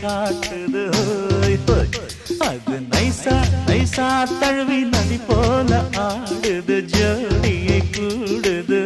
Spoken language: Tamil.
காட்டுது ஹோய் ஹோய். அது நைசா நைசா தழுவி நதி போல ஆடுது ஜோடியை கூடுது